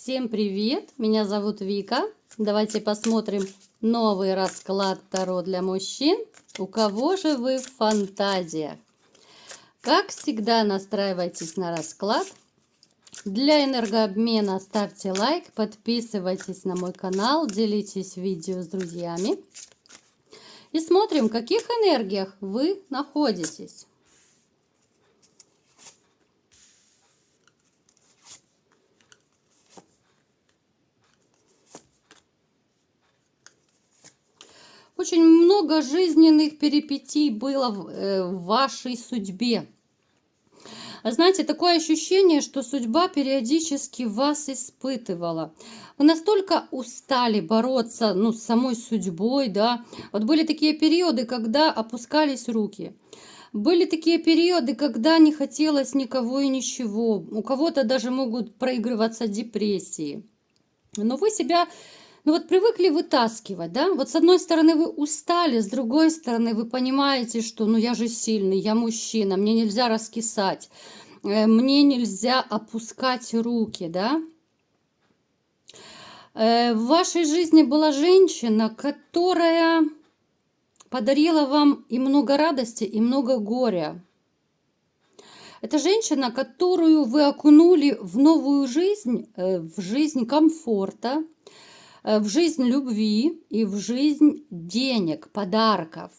Всем привет! Меня зовут Вика. Давайте посмотрим новый расклад Таро для мужчин. У кого же вы в фантазиях? Как всегда, настраивайтесь на расклад. Для энергообмена ставьте лайк, подписывайтесь на мой канал, делитесь видео с друзьями. И смотрим, в каких энергиях вы находитесь. Очень много жизненных перипетий было в вашей судьбе. Знаете, такое ощущение, что судьба периодически вас испытывала. Вы настолько устали бороться, с самой судьбой, да. Вот были такие периоды, когда опускались руки. Были такие периоды, когда не хотелось никого и ничего. У кого-то даже могут проигрываться депрессии. Но вы себя привыкли вытаскивать, да? Вот с одной стороны вы устали, с другой стороны вы понимаете, что я же сильный, я мужчина, мне нельзя раскисать, мне нельзя опускать руки, да? В вашей жизни была женщина, которая подарила вам и много радости, и много горя. Это женщина, которую вы окунули в новую жизнь, в жизнь комфорта, в жизнь любви и в жизнь денег, подарков.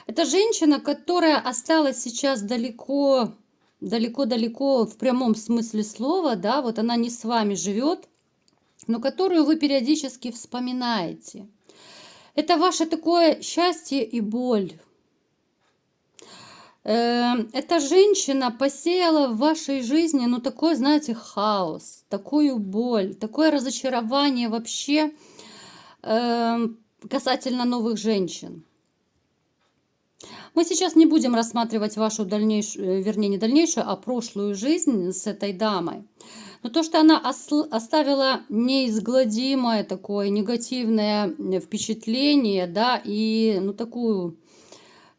Это женщина, которая осталась сейчас далеко в прямом смысле слова, да, вот она не с вами живет, но которую вы периодически вспоминаете. Это ваше такое счастье и боль. Эта женщина посеяла в вашей жизни, такой, знаете, хаос, такую боль, такое разочарование вообще касательно новых женщин. Мы сейчас не будем рассматривать вашу дальнейшую, вернее, не дальнейшую, а прошлую жизнь с этой дамой. Но то, что она оставила неизгладимое такое негативное впечатление, да, и такую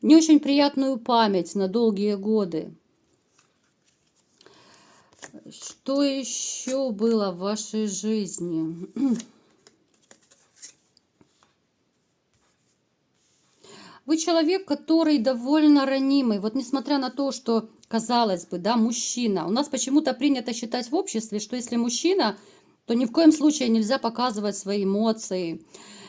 не очень приятную память на долгие годы. Что еще было в вашей жизни? Вы человек, который довольно ранимый. Вот несмотря на то, что, казалось бы, да, мужчина. У нас почему-то принято считать в обществе, что если мужчина, то ни в коем случае нельзя показывать свои эмоции.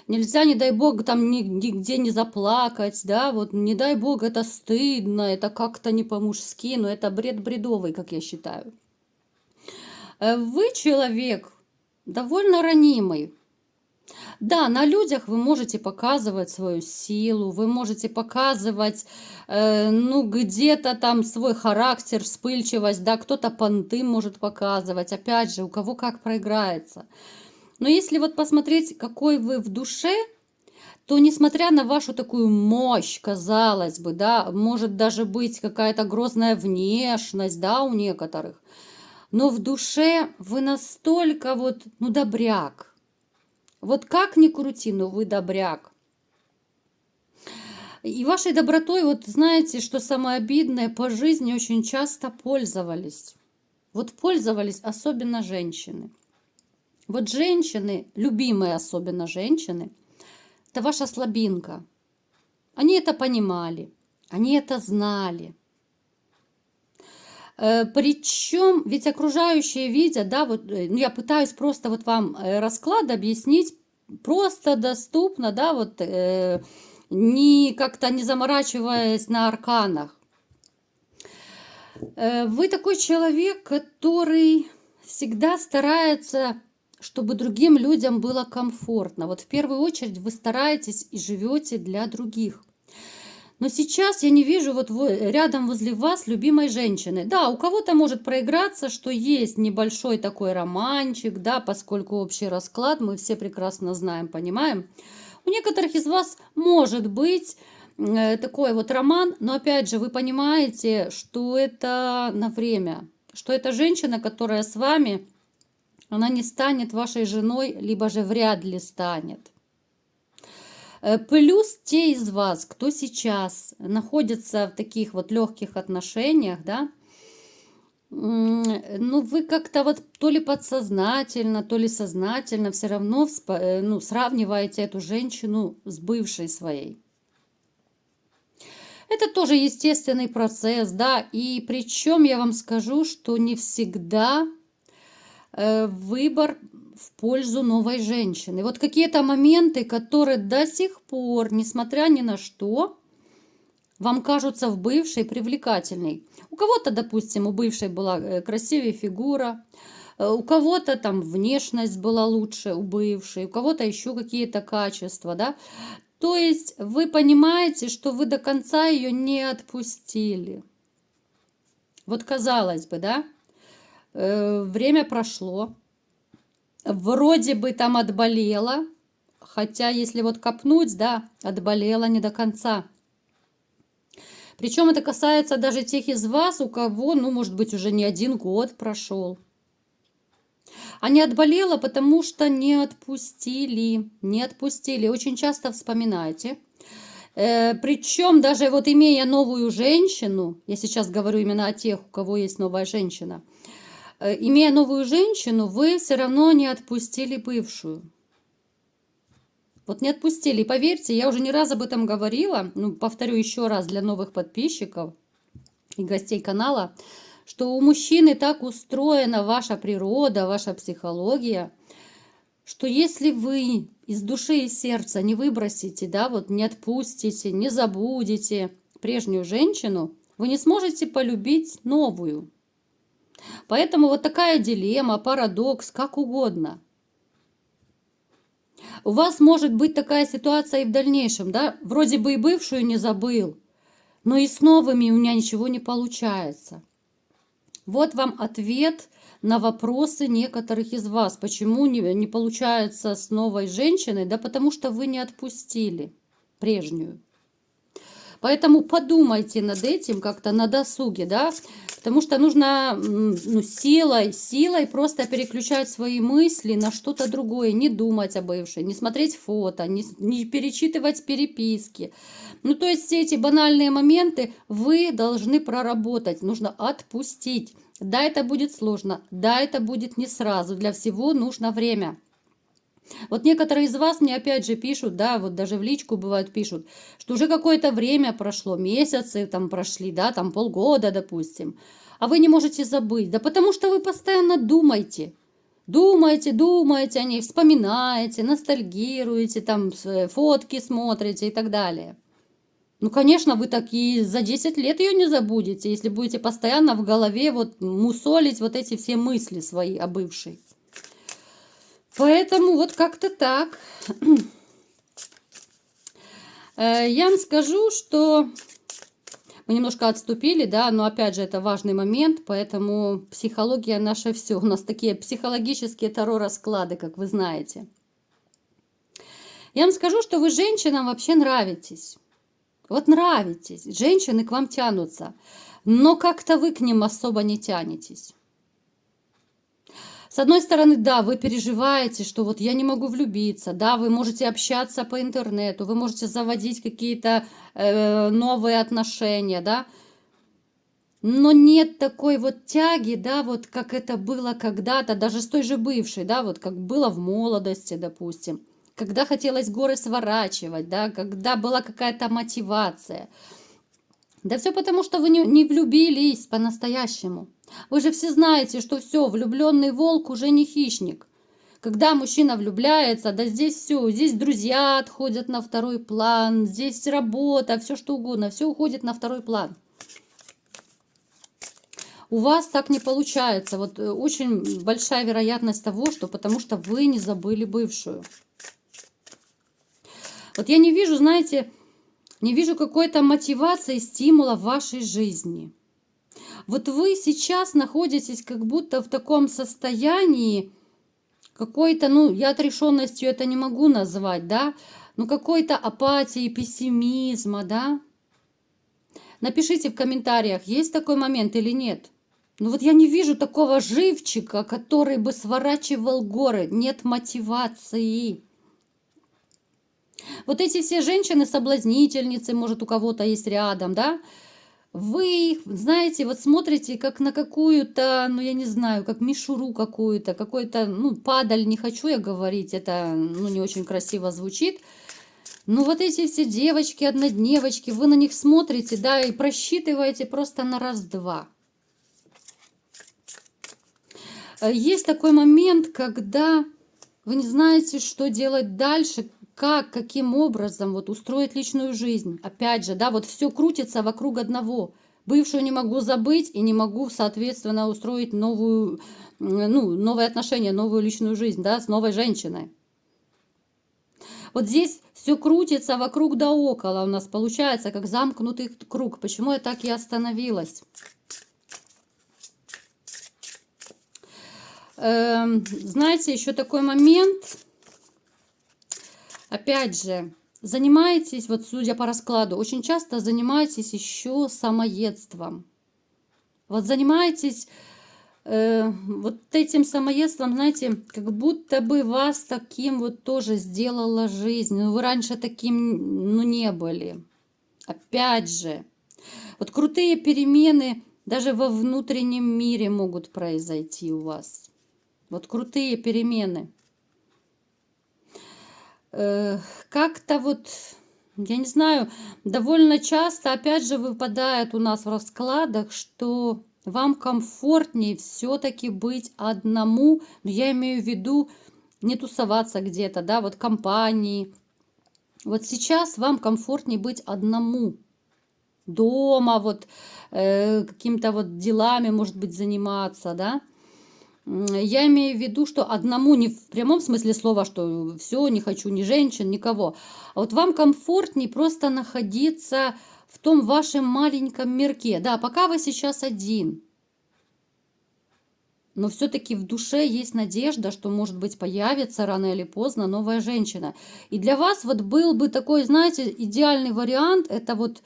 Нельзя, не дай бог, там нигде не заплакать, да, вот не дай бог, это стыдно, это как-то не по-мужски, но это бред бредовый, как я считаю. Вы человек довольно ранимый. Да, на людях вы можете показывать свою силу, вы можете показывать, где-то там свой характер, вспыльчивость, да, кто-то понты может показывать, опять же, у кого как проиграется. Но если вот посмотреть, какой вы в душе, то несмотря на вашу такую мощь, казалось бы, да, может даже быть какая-то грозная внешность, да, у некоторых, но в душе вы настолько добряк. Вот как ни крути, но вы добряк. И вашей добротой, знаете, что самое обидное, по жизни очень часто пользовались. Пользовались особенно женщины. Женщины, любимые особенно женщины, это ваша слабинка. Они это понимали, они это знали. Причем, ведь окружающие видят, да, я пытаюсь просто вам расклад объяснить просто, доступно, да, как-то не заморачиваясь на арканах. Вы такой человек, который всегда старается, чтобы другим людям было комфортно. В первую очередь вы стараетесь и живете для других. Но сейчас я не вижу рядом возле вас любимой женщины. Да, у кого-то может проиграться, что есть небольшой такой романчик, да, поскольку общий расклад мы все прекрасно знаем, понимаем. У некоторых из вас может быть такой роман, но опять же вы понимаете, что это на время, что эта женщина, которая с вами, она не станет вашей женой, либо же вряд ли станет. Плюс те из вас, кто сейчас находится в таких легких отношениях, да, Ну, вы как-то вот то ли подсознательно, то ли сознательно все равно ну, сравниваете эту женщину с бывшей своей. Это тоже естественный процесс, да, и причем я вам скажу, что не всегда выбор в пользу новой женщины. Вот какие-то моменты, которые до сих пор, несмотря ни на что, вам кажутся в бывшей привлекательной. У кого-то, допустим, у бывшей была красивее фигура, у кого-то там внешность была лучше у бывшей, у кого-то еще какие-то качества, да. То есть вы понимаете, что вы до конца ее не отпустили. Вот казалось бы, да, время прошло, вроде бы там отболела, хотя если вот копнуть, да, отболела не до конца. Причем это касается даже тех из вас, у кого, ну, может быть, уже не 1 год прошел. А не отболела, потому что не отпустили, не отпустили. Очень часто вспоминайте. Причем даже вот имея новую женщину, я сейчас говорю именно о тех, у кого есть новая женщина, имея новую женщину, вы все равно не отпустили бывшую. Вот не отпустили. И поверьте, я уже не раз об этом говорила, ну, повторю еще раз для новых подписчиков и гостей канала, что у мужчины так устроена ваша природа, ваша психология, что если вы из души и сердца не выбросите, да, вот не отпустите, не забудете прежнюю женщину, вы не сможете полюбить новую. Поэтому вот такая дилемма, парадокс, как угодно. У вас может быть такая ситуация и в дальнейшем, да, вроде бы и бывшую не забыл, но и с новыми у меня ничего не получается. Вот вам ответ на вопросы некоторых из вас. Почему не получается с новой женщиной? Да потому что вы не отпустили прежнюю. Поэтому подумайте над этим как-то на досуге, да, потому что нужно ну, силой просто переключать свои мысли на что-то другое, не думать о бывшей, не смотреть фото, не перечитывать переписки. Ну, то есть все эти банальные моменты вы должны проработать, нужно отпустить. Да, это будет сложно, да, это будет не сразу, для всего нужно время. Вот некоторые из вас мне опять же пишут, да, вот даже в личку бывают пишут, что уже какое-то время прошло, месяцы там прошли, да, там полгода, допустим, а вы не можете забыть, да потому что вы постоянно думаете. Думаете о ней, вспоминаете, ностальгируете, там фотки смотрите и так далее. Ну, конечно, вы такие за 10 лет ее не забудете, если будете постоянно в голове вот мусолить вот эти все мысли свои о бывшей. Поэтому вот как-то так. Я вам скажу, что мы немножко отступили, да, но опять же это важный момент, поэтому психология наше все. У нас такие психологические таро-расклады, как вы знаете. Я вам скажу, что вы женщинам вообще нравитесь. Вот нравитесь, женщины к вам тянутся, но как-то вы к ним особо не тянетесь. С одной стороны, да, вы переживаете, что вот я не могу влюбиться, да, вы можете общаться по интернету, вы можете заводить какие-то новые отношения, да, но нет такой вот тяги, да, вот как это было когда-то, даже с той же бывшей, да, вот как было в молодости, допустим, когда хотелось горы сворачивать, да, когда была какая-то мотивация. Да все потому, что вы не влюбились по-настоящему. Вы же все знаете, что все, влюбленный волк уже не хищник. Когда мужчина влюбляется, да здесь все, здесь друзья отходят на второй план, здесь работа, все что угодно, все уходит на второй план. У вас так не получается. Вот очень большая вероятность того, что потому что вы не забыли бывшую. Вот я не вижу, знаете, не вижу какой-то мотивации, стимула в вашей жизни. Вот вы сейчас находитесь как будто в таком состоянии какой-то, ну, я отрешенностью это не могу назвать, да, ну, какой-то апатии, пессимизма, да. Напишите в комментариях, есть такой момент или нет. Ну, вот я не вижу такого живчика, который бы сворачивал горы, нет мотивации. Вот эти все женщины-соблазнительницы, может, у кого-то есть рядом, да, Вы, знаете, вот смотрите как на какую-то, ну, я не знаю, как мишуру какую-то, какой-то, ну, падаль, не хочу я говорить, это, ну, не очень красиво звучит. Ну, вот эти все девочки, однодневочки, вы на них смотрите, да, и просчитываете просто на раз-два. Есть такой момент, когда вы не знаете, что делать дальше, как, каким образом вот устроить личную жизнь. Опять же, да, вот все крутится вокруг одного. Бывшую не могу забыть и не могу, соответственно, устроить новую, ну, новые отношения, новую личную жизнь, да, с новой женщиной. Вот здесь все крутится вокруг да около у нас, получается, как замкнутый круг. Почему я так и остановилась? Знаете, еще такой момент. Опять же, занимаетесь, вот судя по раскладу, очень часто занимаетесь еще самоедством. Вот занимаетесь вот этим самоедством, знаете, как будто бы вас таким вот тоже сделала жизнь. Но вы раньше таким, ну, не были. Опять же, вот крутые перемены даже во внутреннем мире могут произойти у вас. Вот крутые перемены. Как-то вот, я не знаю, довольно часто, опять же, выпадает у нас в раскладах, что вам комфортнее все-таки быть одному, но я имею в виду не тусоваться где-то, да, вот компании. Вот сейчас вам комфортнее быть одному, дома, вот какими-то вот делами, может быть, заниматься, да. Я имею в виду, что одному не в прямом смысле слова, что все, не хочу ни женщин, никого. А вот вам комфортнее просто находиться в том вашем маленьком мирке. Да, пока вы сейчас один, но все-таки в душе есть надежда, что, может быть, появится рано или поздно новая женщина. И для вас вот был бы такой, знаете, идеальный вариант, это вот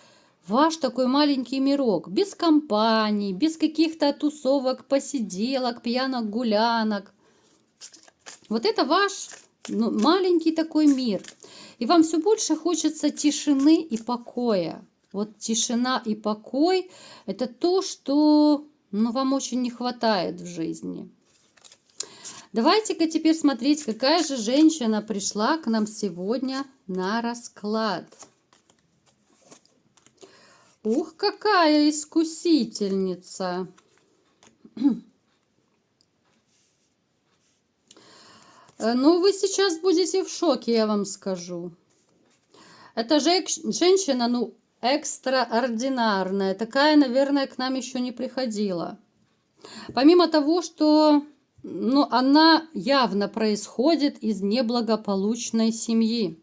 ваш такой маленький мирок, без компаний, без каких-то тусовок, посиделок, пьянок, гулянок. Вот это ваш, ну, маленький такой мир. И вам все больше хочется тишины и покоя. Вот тишина и покой – это то, что, ну, вам очень не хватает в жизни. Давайте-ка теперь смотреть, какая же женщина пришла к нам сегодня на расклад. Ух, какая искусительница! Ну, вы сейчас будете в шоке, я вам скажу. Эта женщина, ну, экстраординарная. Такая, наверное, к нам еще не приходила. Помимо того, что, ну, она явно происходит из неблагополучной семьи.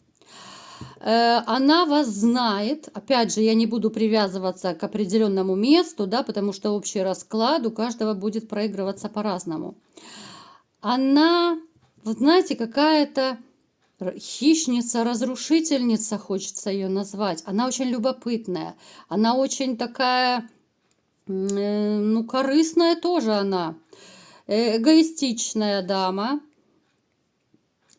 Она вас знает. Опять же, я не буду привязываться к определенному месту, да, потому что общий расклад у каждого будет проигрываться по-разному. Она, вот знаете, какая-то хищница, разрушительница, хочется ее назвать. Она очень любопытная. Она очень такая, ну, корыстная тоже она. Эгоистичная дама.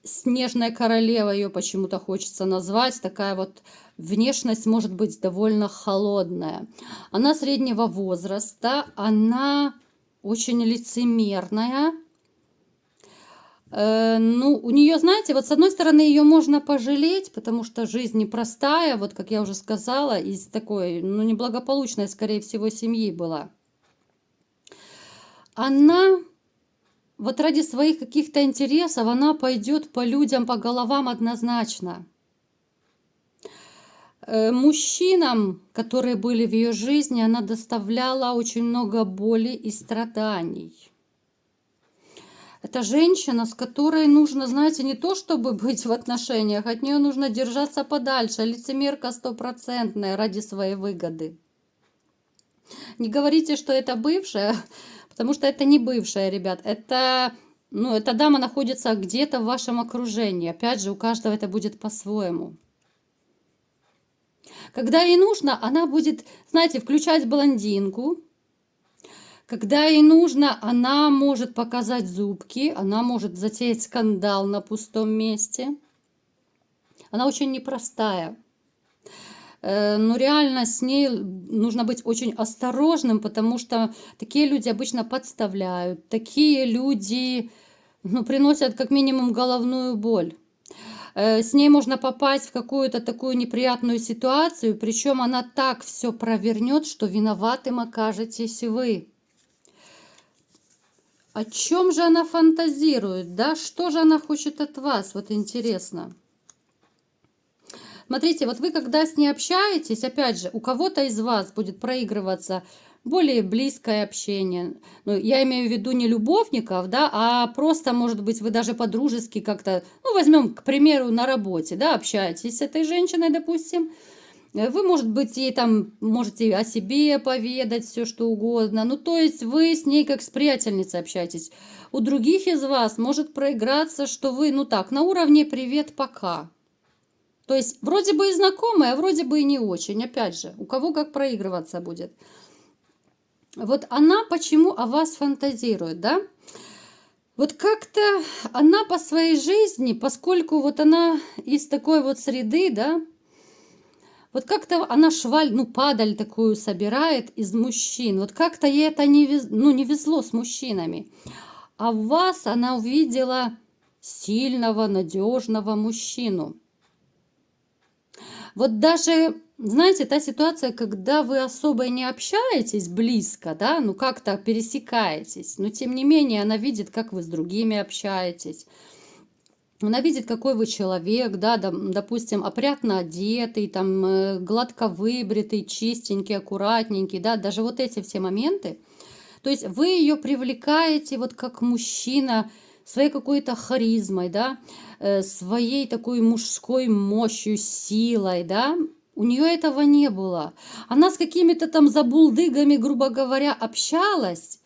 Снежная королева ее почему-то хочется назвать. Такая вот внешность может быть довольно холодная. Она среднего возраста. Она очень лицемерная. Ну, у нее, знаете, вот с одной стороны ее можно пожалеть, потому что жизнь непростая, вот как я уже сказала, из такой, ну, неблагополучной, скорее всего, семьи была. Она вот ради своих каких-то интересов, она пойдет по людям, по головам однозначно. Мужчинам, которые были в ее жизни, она доставляла очень много боли и страданий. Это женщина, с которой нужно, знаете, не то чтобы быть в отношениях, от нее нужно держаться подальше. Лицемерка стопроцентная ради своей выгоды. Не говорите, что это бывшая, потому что это не бывшая, ребят. Это, ну, эта дама находится где-то в вашем окружении. Опять же, у каждого это будет по-своему. Когда ей нужно, она будет, знаете, включать блондинку. Когда ей нужно, она может показать зубки, она может затеять скандал на пустом месте. Она очень непростая. но реально с ней нужно быть очень осторожным, потому что такие люди обычно подставляют, такие люди, ну, приносят как минимум головную боль. С ней можно попасть в какую-то такую неприятную ситуацию, причем она так все провернет, что виноватым окажетесь вы. О чем же она фантазирует, да? Что же она хочет от вас? Вот интересно. Смотрите, вот вы когда с ней общаетесь, опять же, у кого-то из вас будет проигрываться более близкое общение. Ну, я имею в виду не любовников, да, а просто, может быть, вы даже по-дружески как-то, ну, возьмем, к примеру, на работе, да, общаетесь с этой женщиной, допустим. Вы, может быть, ей там можете о себе поведать все, что угодно. Ну, то есть вы с ней как с приятельницей общаетесь. У других из вас может проиграться, что вы, ну так, на уровне «привет, пока». То есть вроде бы и знакомые, а вроде бы и не очень. Опять же, у кого как проигрываться будет. Вот она почему о вас фантазирует, да? Вот как-то она по своей жизни, поскольку вот она из такой вот среды, да, вот как-то она шваль, ну, падаль такую собирает из мужчин. Вот как-то ей это не везло с мужчинами. А в вас она увидела сильного, надежного мужчину. Вот даже, знаете, та ситуация, когда вы особо не общаетесь близко, да, ну как-то пересекаетесь, но тем не менее она видит, как вы с другими общаетесь. Она видит, какой вы человек, да, допустим, опрятно одетый, там, гладко выбритый, чистенький, аккуратненький, да, даже вот эти все моменты. То есть вы ее привлекаете вот как мужчина своей какой-то харизмой, да, своей такой мужской мощью, силой, да. У нее этого не было. Она с какими-то там забулдыгами, грубо говоря, общалась.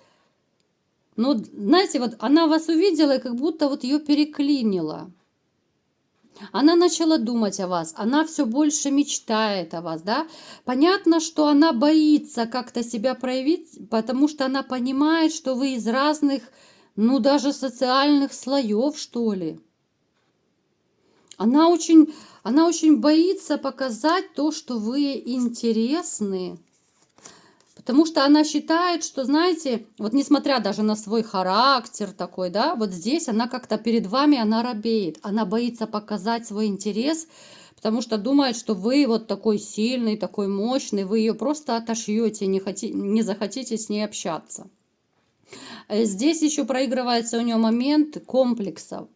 Но, знаете, вот она вас увидела, и как будто вот ее переклинило. Она начала думать о вас, она все больше мечтает о вас, да. Понятно, что она боится как-то себя проявить, потому что она понимает, что вы из разных, ну, даже социальных слоев, что ли. Она очень, она очень боится показать то, что вы интересны. Потому что она считает, что, знаете, вот несмотря даже на свой характер такой, да, вот здесь она как-то перед вами, она робеет. Она боится показать свой интерес, потому что думает, что вы вот такой сильный, такой мощный, вы ее просто отошьете, не захотите с ней общаться. Здесь еще проигрывается у нее момент комплексов.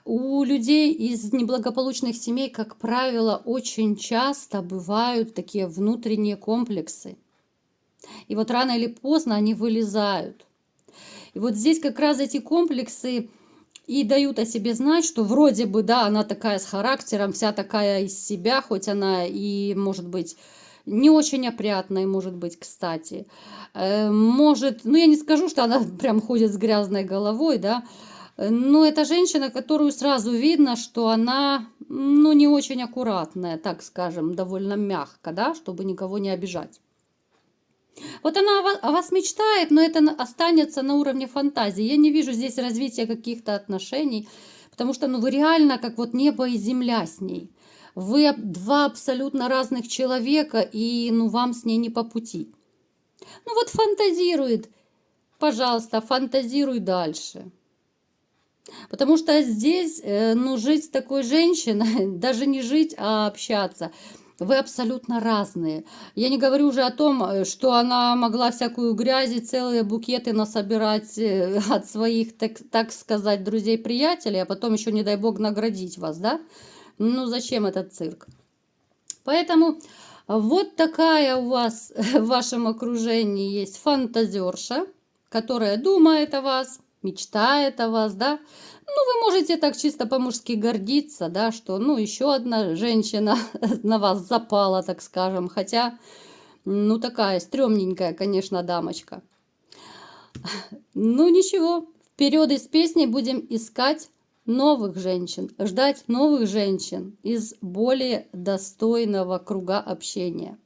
У людей из неблагополучных семей, как правило, очень часто бывают такие внутренние комплексы. И вот рано или поздно они вылезают. И вот здесь как раз эти комплексы и дают о себе знать, что вроде бы, да, она такая с характером, вся такая из себя, хоть она и, может быть, не очень опрятной, может быть, кстати. Может, ну я не скажу, что она прям ходит с грязной головой, да, но это женщина, которую сразу видно, что она, ну, не очень аккуратная, так скажем, довольно мягко, да, чтобы никого не обижать. Вот она о вас мечтает, но это останется на уровне фантазии. Я не вижу здесь развития каких-то отношений, потому что, ну, вы реально как вот небо и земля с ней. Вы два абсолютно разных человека, и, ну, вам с ней не по пути. Ну, вот фантазирует. Пожалуйста, фантазируй дальше. Потому что здесь, ну, жить с такой женщиной, даже не жить, а общаться, вы абсолютно разные. Я не говорю уже о том, что она могла всякую грязь и целые букеты насобирать от своих, так сказать, друзей-приятелей, а потом еще, не дай бог, наградить вас, да? Ну, зачем этот цирк? Поэтому вот такая у вас в вашем окружении есть фантазерша, которая думает о вас, мечтает о вас, да. Ну, вы можете так чисто по-мужски гордиться, да, что, ну, еще одна женщина на вас запала, так скажем. Хотя, ну, такая стрёмненькая, конечно, дамочка. Ну, ничего, вперед из песни будем искать новых женщин, ждать новых женщин из более достойного круга общения.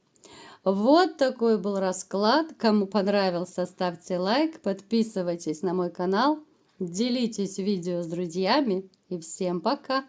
Вот такой был расклад. Кому понравился, ставьте лайк, подписывайтесь на мой канал, делитесь видео с друзьями и всем пока!